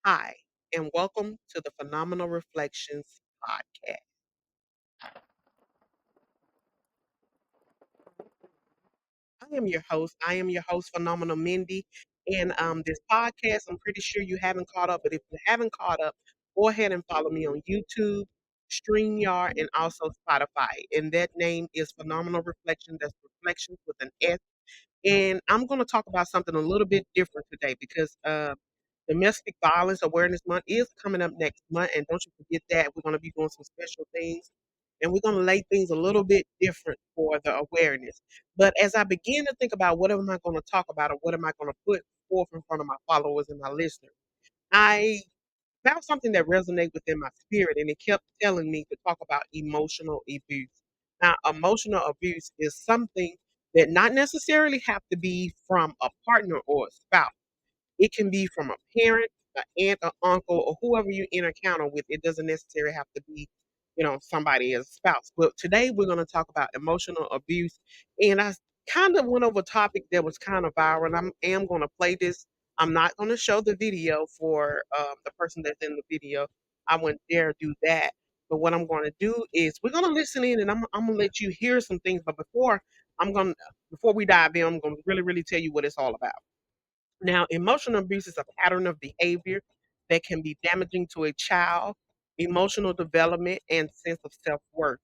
Hi, and welcome to the Phenomenal Reflections podcast. I am your host, Phenomenal Mindy. And this podcast, I'm pretty sure you haven't caught up, but if you haven't caught up, go ahead and follow me on YouTube, StreamYard, and also Spotify. And that name is Phenomenal Reflection. That's Reflections with an S. And I'm going to talk about something a little bit different today because Domestic Violence Awareness Month is coming up next month. And don't you forget that we're going to be doing some special things and we're going to lay things a little bit different for the awareness. But as I begin to think about what am I going to talk about or what am I going to put forth in front of my followers and my listeners, I found something that resonated within my spirit and it kept telling me to talk about emotional abuse. Now, emotional abuse is something that not necessarily have to be from a partner or a spouse. It can be from a parent, an aunt, or uncle, or whoever you encounter with. It doesn't necessarily have to be, somebody as a spouse. But today we're going to talk about emotional abuse. And I kind of went over a topic that was kind of viral. And I am going to play this. I'm not going to show the video for the person that's in the video. I wouldn't dare do that. But what I'm going to do is we're going to listen in, and I'm going to let you hear some things. But before we dive in, I'm going to really, really tell you what it's all about. Now, emotional abuse is a pattern of behavior that can be damaging to a child, emotional development, and sense of self worth.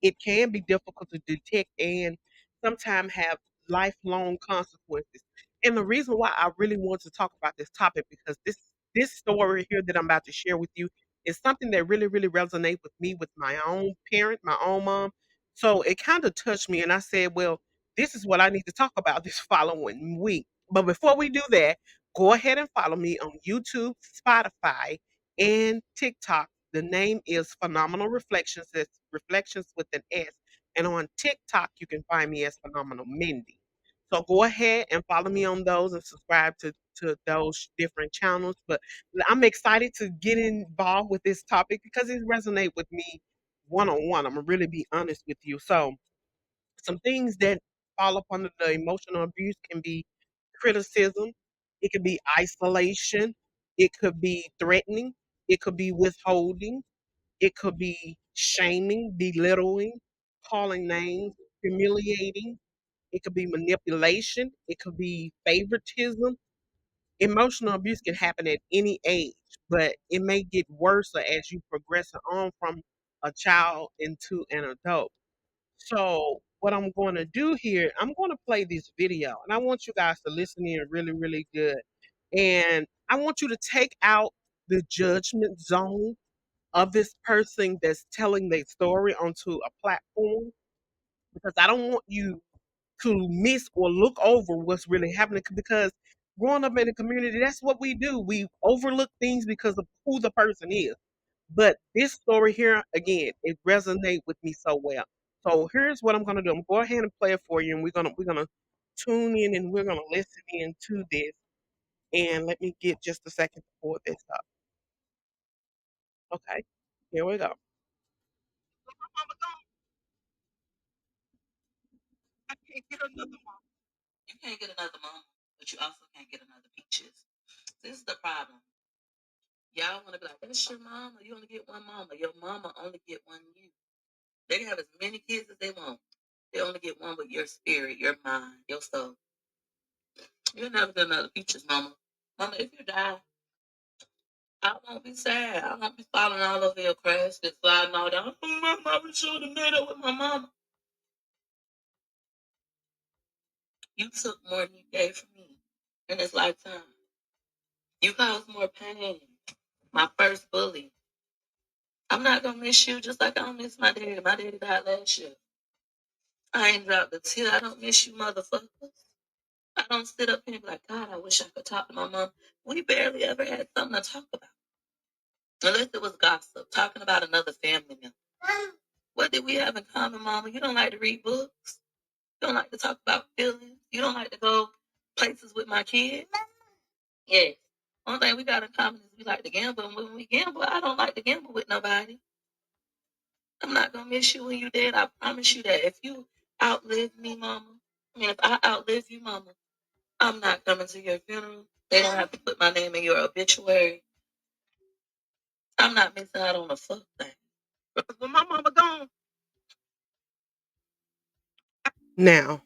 It can be difficult to detect and sometimes have lifelong consequences. And the reason why I really want to talk about this topic because this story here that I'm about to share with you is something that really really resonates with me with my own parent, my own mom. So it kind of touched me and I said, well, this is what I need to talk about this following week. But before we do that, go ahead and follow me on YouTube, Spotify, and TikTok. The name is Phenomenal Reflections. It's Reflections with an S. And on TikTok, you can find me as Phenomenal Mindy. So go ahead and follow me on those and subscribe to those different channels. But I'm excited to get involved with this topic because it resonates with me one on one. I'm gonna really be honest with you. So some things that fall up under the emotional abuse can be criticism, it could be isolation, it could be threatening, it could be withholding, it could be shaming, belittling, calling names, humiliating. It could be manipulation. It could be favoritism. Emotional abuse can happen at any age, but it may get worse as you progress on from a child into an adult. So, what I'm going to do here, I'm going to play this video, and I want you guys to listen in really, really good. And I want you to take out the judgment zone of this person that's telling their story onto a platform because I don't want you to miss or look over what's really happening because growing up in the community, that's what we do. We overlook things because of who the person is. But this story here, again, it resonates with me so well. So here's what I'm gonna do. I'm going to go ahead and play it for you, and we're gonna tune in and we're gonna listen in to this. And let me get just a second to pull this up. Okay, here we go. I can't get another one. You can't get another mama, but you also can't get another peaches. This is the problem. Y'all want to be like, that's your mama. You only get one mama. Your mama only get one you. They can have as many kids as they want. They only get one with your spirit, your mind, your soul. You'll never get another peaches, mama. Mama, if you die, I won't be sad. I won't be falling all over your crash and sliding all down. Oh, my mama should have made up with my mama. You took more than you gave from me in this lifetime. You caused more pain. My first bully. I'm not gonna miss you just like I don't miss my daddy. My daddy died last year. I ain't dropped a tear. I don't miss you, motherfuckers. I don't sit up here and be like, God, I wish I could talk to my mom. We barely ever had something to talk about. Unless it was gossip, talking about another family member. What did we have in common, mama? You don't like to read books. You don't like to talk about feelings. You don't like to go places with my kids. Yes. One thing we got in common is we like to gamble. And when we gamble, I don't like to gamble with nobody. I'm not gonna miss you when you're dead. I promise you that. If you outlive me, mama, I mean, if I outlive you, mama, I'm not coming to your funeral. They don't have to put my name in your obituary. I'm not missing out on a fuck thing. Because when my mama gone, Now,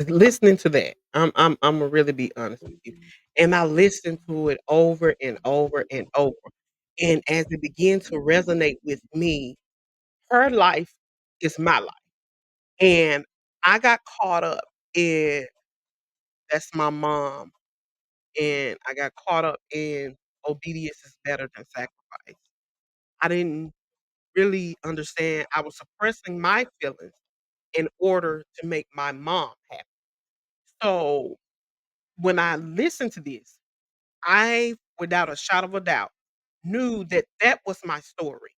listening to that, I'm gonna really be honest with you, and I listened to it over and over and over, and as it began to resonate with me, her life is my life, and I got caught up in that's my mom, and I got caught up in obedience is better than sacrifice. I didn't really understand I was suppressing my feelings in order to make my mom happy. So, when I listened to this, I, without a shadow of a doubt, knew that that was my story,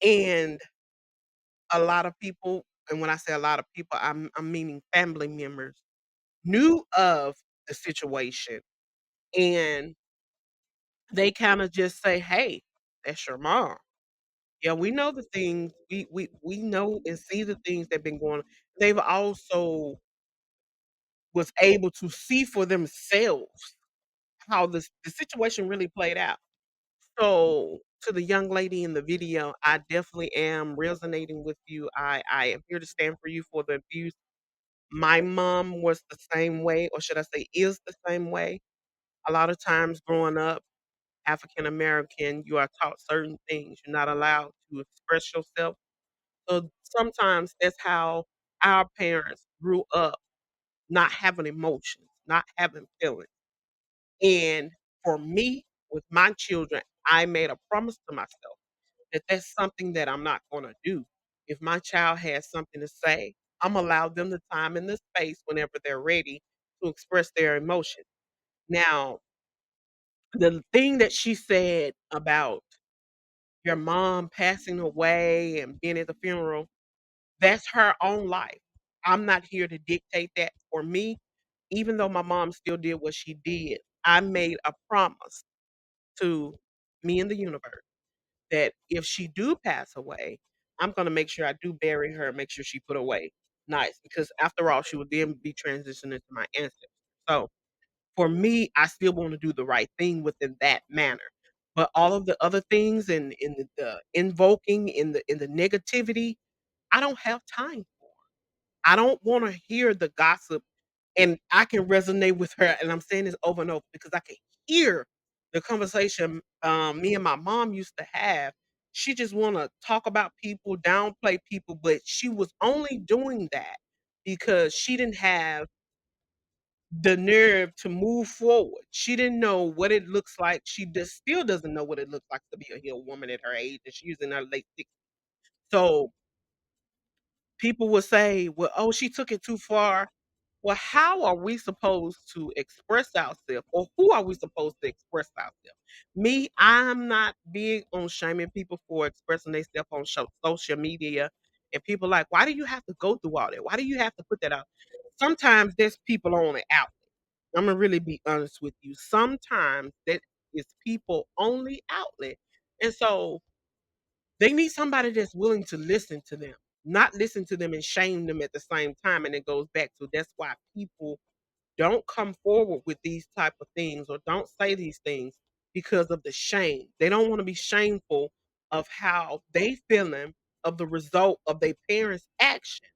and a lot of people, and when I say a lot of people, I'm meaning family members, knew of the situation, and they kinda just say, "Hey, that's your mom." Yeah, we know the things we know and see the things that been going on. They've also was able to see for themselves how the situation really played out. So, to the young lady in the video, I definitely am resonating with you. I am here to stand for you for the abuse. My mom was the same way, or should I say is the same way. A lot of times growing up, African American, you are taught certain things. You're not allowed to express yourself. So sometimes that's how our parents grew up, not having emotions, not having feelings. And for me, with my children, I made a promise to myself that that's something that I'm not gonna do. If my child has something to say, I'm allow them the time and the space whenever they're ready to express their emotions. Now, the thing that she said about your mom passing away and being at the funeral, that's her own life. I'm not here to dictate that for me. Even though my mom still did what she did, I made a promise to me and the universe that if she do pass away, I'm gonna make sure I do bury her, make sure she put away nice, because after all, she would then be transitioned into my ancestors. So for me, I still want to do the right thing within that manner. But all of the other things and in the invoking in the negativity, I don't have time for. I don't want to hear the gossip, and I can resonate with her, and I'm saying this over and over because I can hear the conversation, me and my mom used to have. She just wanna talk about people, downplay people, but she was only doing that because she didn't have the nerve to move forward. She didn't know what it looks like. She just still doesn't know what it looks like to be a healed woman at her age, and she's in her late 60s. So people will say, "Well, oh, she took it too far." Well, how are we supposed to express ourselves, or who are we supposed to express ourselves? Me, I'm not big on shaming people for expressing themselves on social media. And people like, why do you have to go through all that? Why do you have to put that out? Sometimes there's people on it out. I'm gonna really be honest with you. Sometimes that is people only outlet. And so they need somebody that's willing to listen to them, not listen to them and shame them at the same time. And it goes back to that's why people don't come forward with these type of things or don't say these things because of the shame. They don't want to be shameful of how they feeling of the result of their parents' action.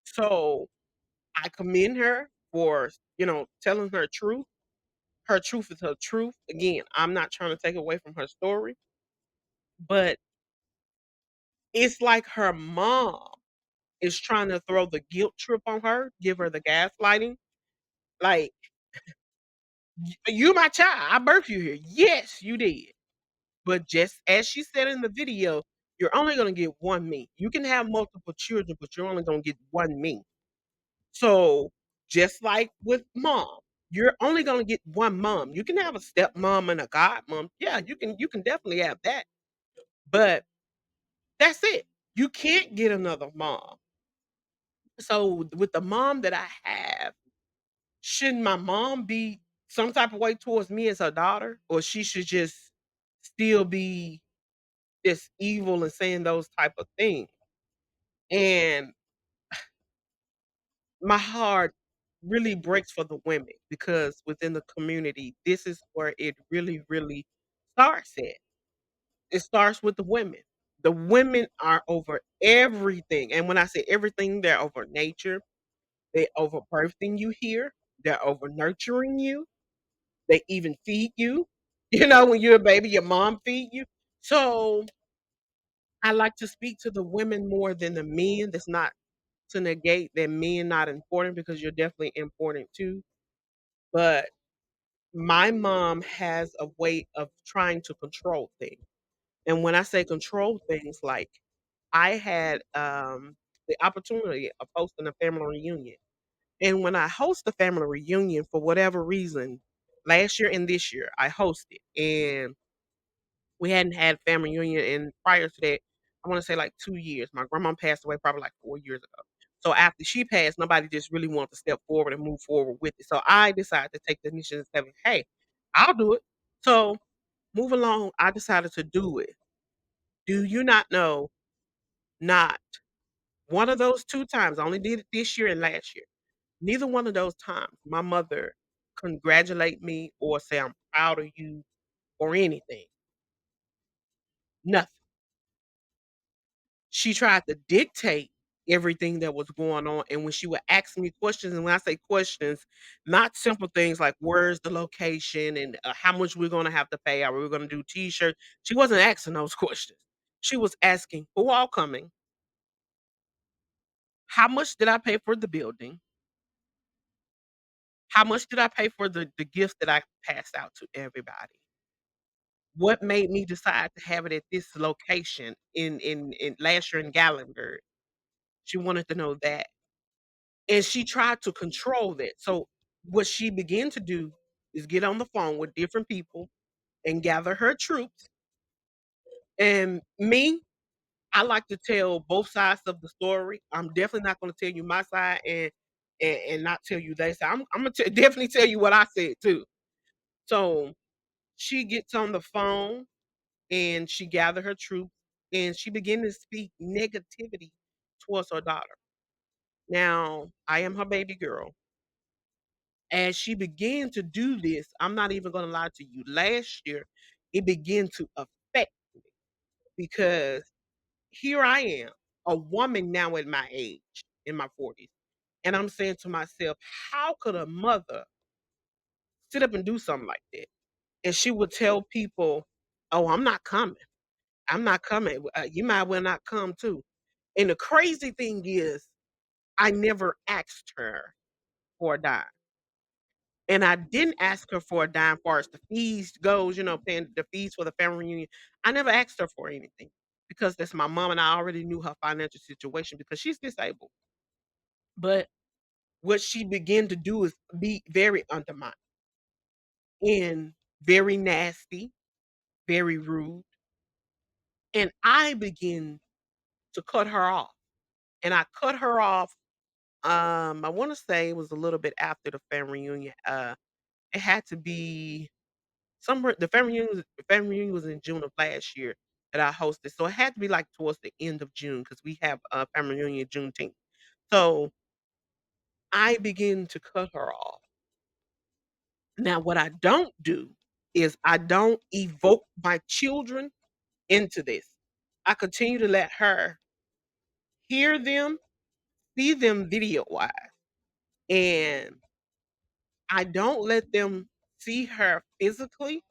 So I commend her for, telling her truth. Her truth is her truth. Again, I'm not trying to take away from her story, but it's like her mom is trying to throw the guilt trip on her, give her the gaslighting. Like, you my child. I birthed you here. Yes, you did. But just as she said in the video, you're only gonna get one me. You can have multiple children, but you're only gonna get one me. So just like with mom, you're only gonna get one mom. You can have a stepmom and a godmom. Yeah, you can definitely have that. But that's it. You can't get another mom. So with the mom that I have, shouldn't my mom be some type of way towards me as her daughter? Or she should just still be this evil and saying those type of things? And my heart really breaks for the women because within the community, this is where it really, really starts at. It starts with the women. The women are over everything, and when I say everything, they're over nature, they over birthing you here, they're over nurturing you, they even feed you. You know, when you're a baby, your mom feed you. So I like to speak to the women more than the men. That's not to negate that men not important because you're definitely important too. But my mom has a way of trying to control things. And when I say control things, like I had the opportunity of hosting a family reunion. And when I host a family reunion, for whatever reason, last year and this year, I hosted. And we hadn't had family reunion in prior to that, I wanna say, like, 2 years. My grandma passed away probably, like, 4 years ago. So after she passed, nobody just really wanted to step forward and move forward with it. So I decided to take the initiative and say, "Hey, I'll do it." So, move along, I decided to do it. Do you not know, not one of those 2 times, I only did it this year and last year, neither one of those times my mother congratulate me or say, "I'm proud of you," or anything. Nothing. She tried to dictate everything that was going on, and when she would ask me questions, and when I say questions, not simple things like where's the location and, how much we're gonna have to pay, are we gonna do T-shirts? She wasn't asking those questions. She was asking, "Who all coming? How much did I pay for the building? How much did I pay for the gifts that I passed out to everybody? What made me decide to have it at this location in last year in Gatlinburg?" She wanted to know that. And she tried to control that. So what she began to do is get on the phone with different people and gather her troops. And me, I like to tell both sides of the story. I'm definitely not going to tell you my side and not tell you their side. I'm gonna definitely tell you what I said too. So she gets on the phone and she gathered her troops and she began to speak negativity towards her daughter. Now, I am her baby girl. As she began to do this, I'm not even gonna lie to you, last year, it began to affect me because here I am, a woman now at my age, in my 40s, and I'm saying to myself, "How could a mother sit up and do something like that?" And she would tell people, "Oh, I'm not coming. I'm not coming. You might well not come too." And the crazy thing is, I never asked her for a dime. And I didn't ask her for a dime far as the fees goes, paying the fees for the family reunion. I never asked her for anything because that's my mom and I already knew her financial situation because she's disabled. But what she began to do is be very undermined and very nasty, very rude. And I began to cut her off. And I cut her off. I want to say it was a little bit after the family reunion. It had to be somewhere. The family reunion was in June of last year that I hosted, so it had to be, like, towards the end of June because we have a family reunion Juneteenth. So, I begin to cut her off. Now what I don't do is I don't evoke my children into this. I continue to let her hear them, see them video-wise, and I don't let them see her physically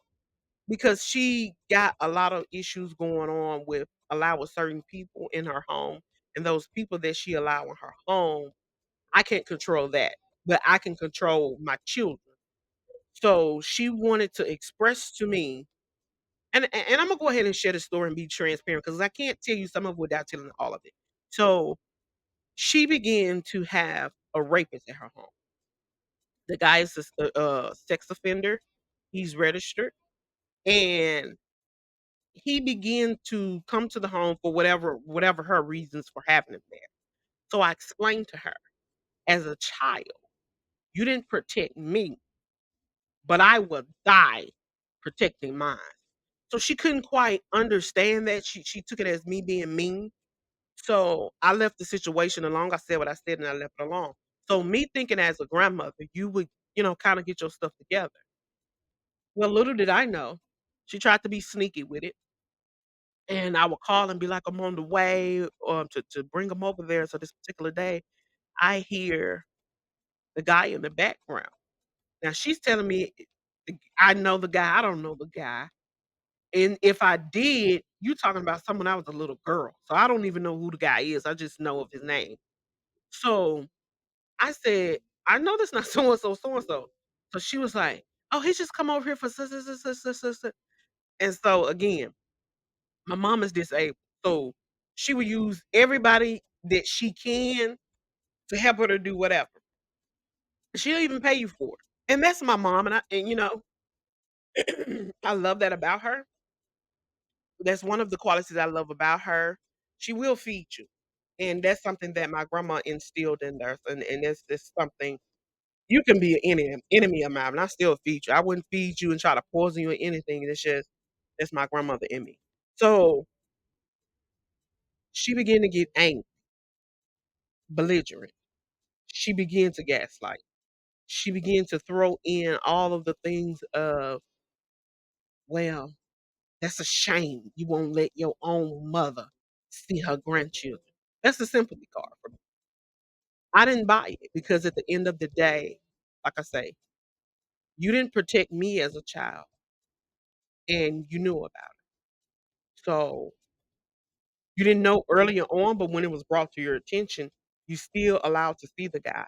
because she got a lot of issues going on with allowing certain people in her home, and those people that she allow in her home, I can't control that, but I can control my children. So she wanted to express to me, and I'm gonna go ahead and share the story and be transparent because I can't tell you some of it without telling all of it. So she began to have a rapist at her home. The guy is a sex offender. He's registered, and he began to come to the home for whatever her reasons for having him there. So I explained to her, as a child, you didn't protect me, but I will die protecting mine. So she couldn't quite understand that. She took it as me being mean. So I left the situation alone. I said what I said and I left it alone. So me thinking as a grandmother, you would, kind of get your stuff together. Well, little did I know, she tried to be sneaky with it. and I would call and be like, "I'm on the way," to bring him over there. So this particular day, I hear the guy in the background. Now she's telling me I know the guy, I don't know the guy. And if I did, you talking about someone I was a little girl. So I don't even know who the guy is. I just know of his name. So I said, "I know that's not so and so, so and so." So she was like, "Oh, he just come over here for such, such, such, such, such, such, such." And so again, my mom is disabled. So she would use everybody that she can to help her to do whatever. She'll even pay you for it. And that's my mom. And I love that about her. That's one of the qualities I love about her. She will feed you. And that's something that my grandma instilled in us. And it's something you can be an enemy of mine, and I still feed you. I wouldn't feed you and try to poison you or anything. It's just that's my grandmother in me. So she began to get angry, belligerent. She began to gaslight. She began to throw in all of the things of, well, that's a shame. You won't let your own mother see her grandchildren. That's a sympathy card for me. I didn't buy it because at the end of the day, like I say, you didn't protect me as a child and you knew about it. So you didn't know earlier on, but when it was brought to your attention, you still allowed to see the guy.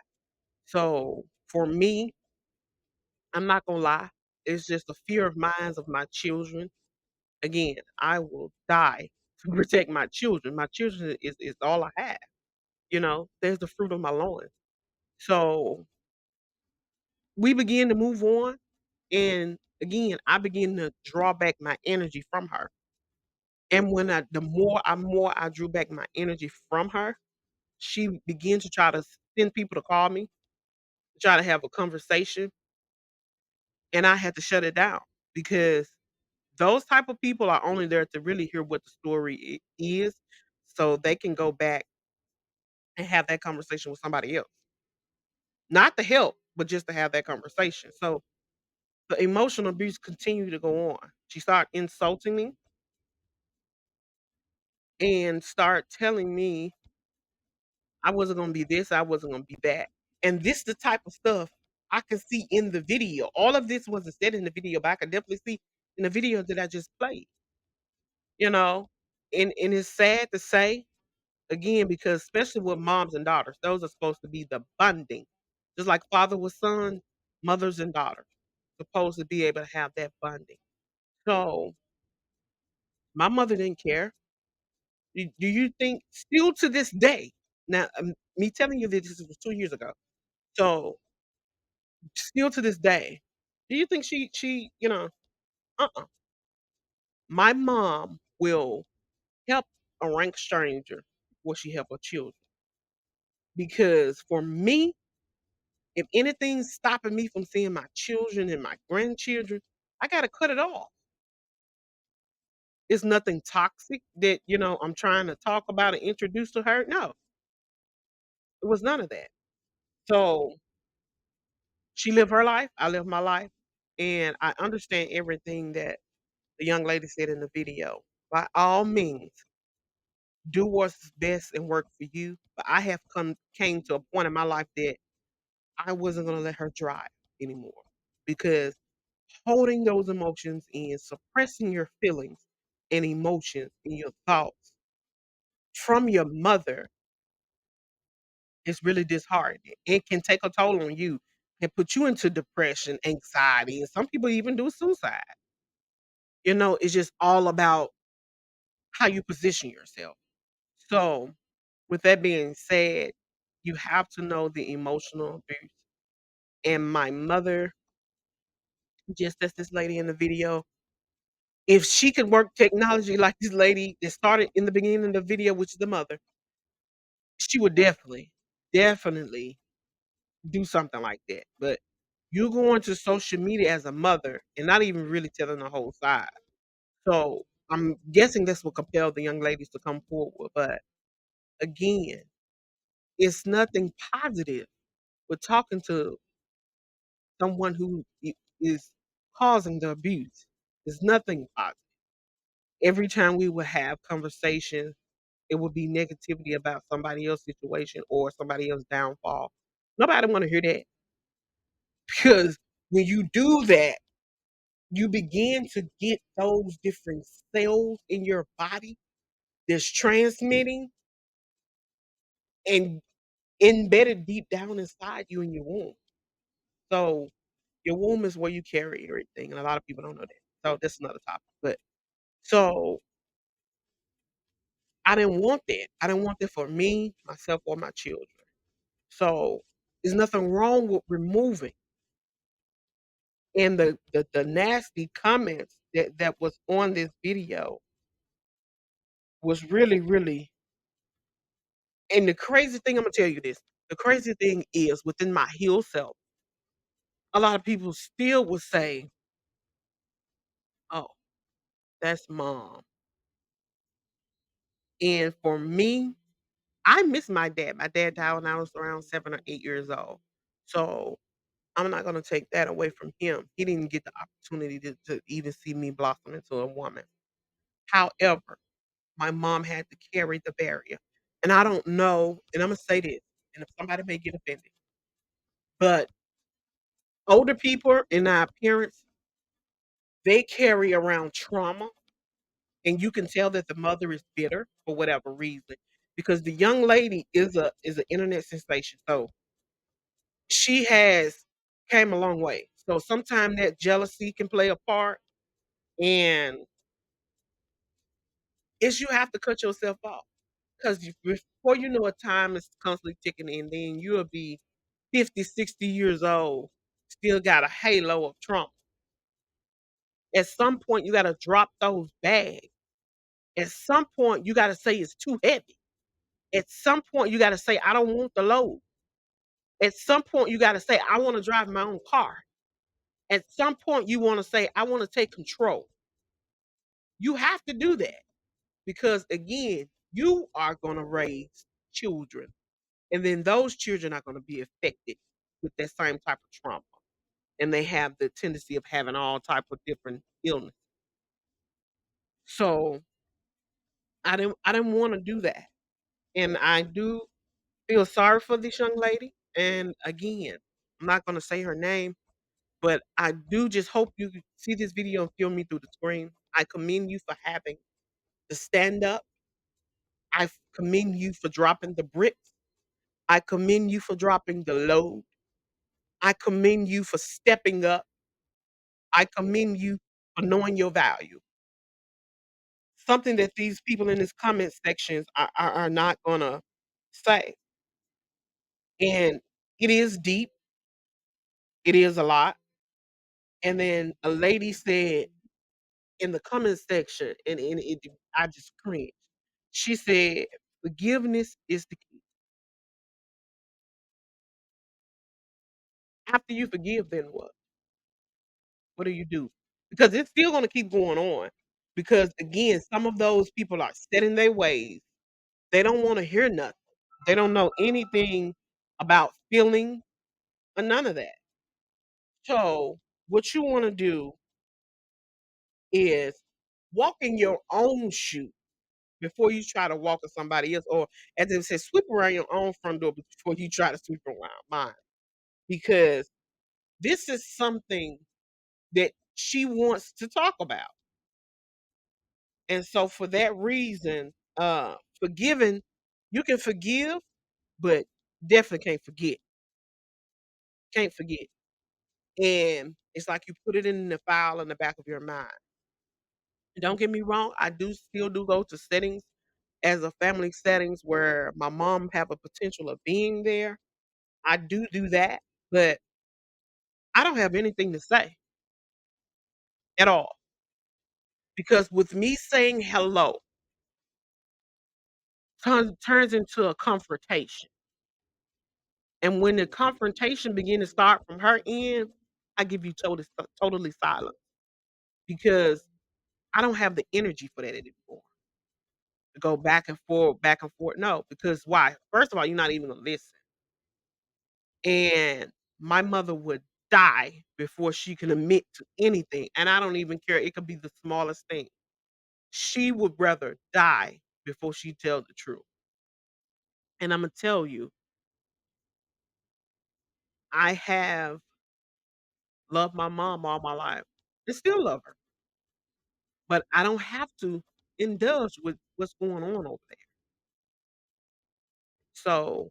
So for me, I'm not gonna lie, it's just a fear of mine of my children. Again, I will die to protect my children. My children is all I have. There's the fruit of my loins. So we begin to move on. And again, I begin to draw back my energy from her. And when the more I drew back my energy from her, she began to try to send people to call me, try to have a conversation, and I had to shut it down because those type of people are only there to really hear what the story is, so they can go back and have that conversation with somebody else. Not to help, but just to have that conversation. So the emotional abuse continued to go on. She started insulting me and start telling me I wasn't gonna be this, I wasn't gonna be that. And this the type of stuff I can see in the video. All of this wasn't said in the video, but I can definitely see in the video that I just played, you know? And it's sad to say, again, because especially with moms and daughters, those are supposed to be the bonding. Just like father with son, mothers and daughters supposed to be able to have that bonding. So my mother didn't care. Do you think still to this day, now me telling you that this was 2 years ago. So still to this day, do you think uh-uh. My mom will help a rank stranger before she help her children. Because for me, if anything's stopping me from seeing my children and my grandchildren, I gotta cut it off. It's nothing toxic that, I'm trying to talk about and introduce to her. No, it was none of that. So she lived her life, I lived my life, and I understand everything that the young lady said in the video. By all means, do what's best and work for you. But I have came to a point in my life that I wasn't gonna let her drive anymore because holding those emotions and suppressing your feelings and emotions and your thoughts from your mother is really disheartening. It can take a toll on you and put you into depression, anxiety, and some people even do suicide. It's just all about how you position yourself. So, with that being said, you have to know the emotional abuse. And my mother, just as this lady in the video, if she could work technology like this lady that started in the beginning of the video, which is the mother, she would definitely do something like that. But you go into social media as a mother and not even really telling the whole side. So I'm guessing this will compel the young ladies to come forward. But again, it's nothing positive with talking to someone who is causing the abuse. There's nothing positive. Every time we would have conversations, it would be negativity about somebody else's situation or somebody else's downfall. Nobody wanna hear that because when you do that, you begin to get those different cells in your body that's transmitting and embedded deep down inside you in your womb. So, your womb is where you carry everything, and a lot of people don't know that. So, that's another topic, but so, I didn't want that. I didn't want that for me, myself, or my children. So, there's nothing wrong with removing. And the nasty comments that was on this video was really, really and the crazy thing Imma tell you this, the crazy thing is within my healed self, a lot of people still will say, "Oh, that's mom." And for me, I miss my dad. My dad died when I was around 7 or 8 years old. So, I'm not gonna take that away from him. He didn't get the opportunity to even see me blossom into a woman. However, my mom had to carry the barrier. And I don't know, and Imma say this, and if somebody may get offended, but older people and our parents, they carry around trauma, and you can tell that the mother is bitter for whatever reason, because the young lady is an internet sensation, so she has came a long way. So sometimes that jealousy can play a part, and it's you have to cut yourself off. 'Cause you before you know it, time is constantly ticking, and then you'll be 50, 60 years old, still got a halo of trauma. At some point, you gotta drop those bags. At some point, you gotta say it's too heavy. At some point, you gotta say, "I don't want the load." At some point, you gotta say, "I wanna drive my own car." At some point, you wanna say, "I wanna take control." You have to do that because, again, you are gonna raise children, and then those children are gonna be affected with that same type of trauma, and they have the tendency of having all type of different illness. So, I didn't wanna do that, and I do feel sorry for this young lady, and again, I'm not gonna say her name, but I do just hope you see this video and feel me through the screen. I commend you for having the stand up. Commend you for dropping the bricks. I commend you for dropping the load. I commend you for stepping up. I commend you for knowing your value. Something that these people in this comment sections are not gonna say. And it is deep, it is a lot. And then a lady said in the comment section, and it I just cringed. She said, "Forgiveness is the key." After you forgive, then what? What do you do? Because it's still gonna keep going on. Because again, some of those people are set in their ways. They don't wanna hear nothing. They don't know anything about feeling or none of that. So, what you wanna do is walk in your own shoe before you try to walk in somebody else, or as it says, sweep around your own front door before you try to sweep around mine. Because this is something that she wants to talk about. And so for that reason, forgiving, you can forgive, but definitely can't forget. Can't forget. And it's like you put it in the file in the back of your mind. Don't get me wrong, I do still do go to settings as a family settings where my mom have a potential of being there. I do that, but I don't have anything to say at all because with me saying hello turns into a confrontation. And when the confrontation begin to start from her end, I give you totally silent because I don't have the energy for that anymore. To go back and forth, back and forth. No, because why? First of all, you're not even gonna listen. And my mother would die before she can admit to anything. And I don't even care. It could be the smallest thing. She would rather die before she tell the truth. And Imma tell you, I have loved my mom all my life and still love her, but I don't have to indulge with what's going on over there. So,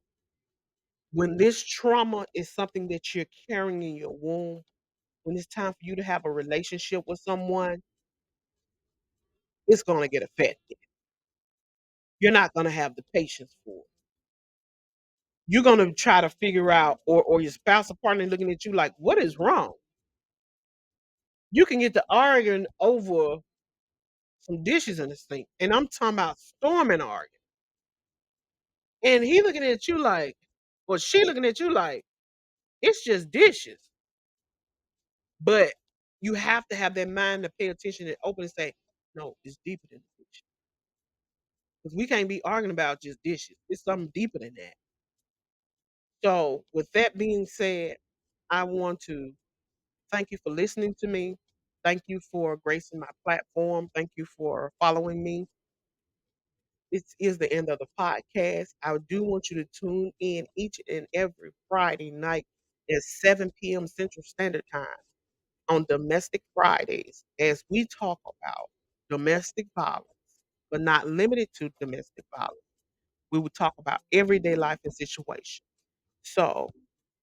when this trauma is something that you're carrying in your womb, when it's time for you to have a relationship with someone, it's gonna get affected. You're not gonna have the patience for it. You're gonna try to figure out or your spouse or partner looking at you like, "What is wrong?" You can get to arguing over some dishes in the sink, and I'm talking about storming arguing. And he looking at you like or she looking at you like, "It's just dishes." But you have to have that mind to pay attention and open and say, "No, it's deeper than the dishes. Because we can't be arguing about just dishes. It's something deeper than that." So, with that being said, I want to thank you for listening to me. Thank you for gracing my platform. Thank you for following me. This is the end of the podcast. I do want you to tune in each and every Friday night at 7 p.m. Central Standard Time on Domestic Fridays as we talk about domestic violence, but not limited to domestic violence. We will talk about everyday life and situation. So,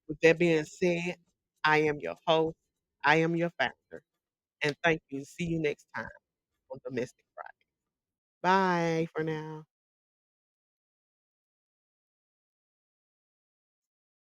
with that being said, I am your host. I am your factor. And thank you. See you next time on Domestic Friday. Bye for now.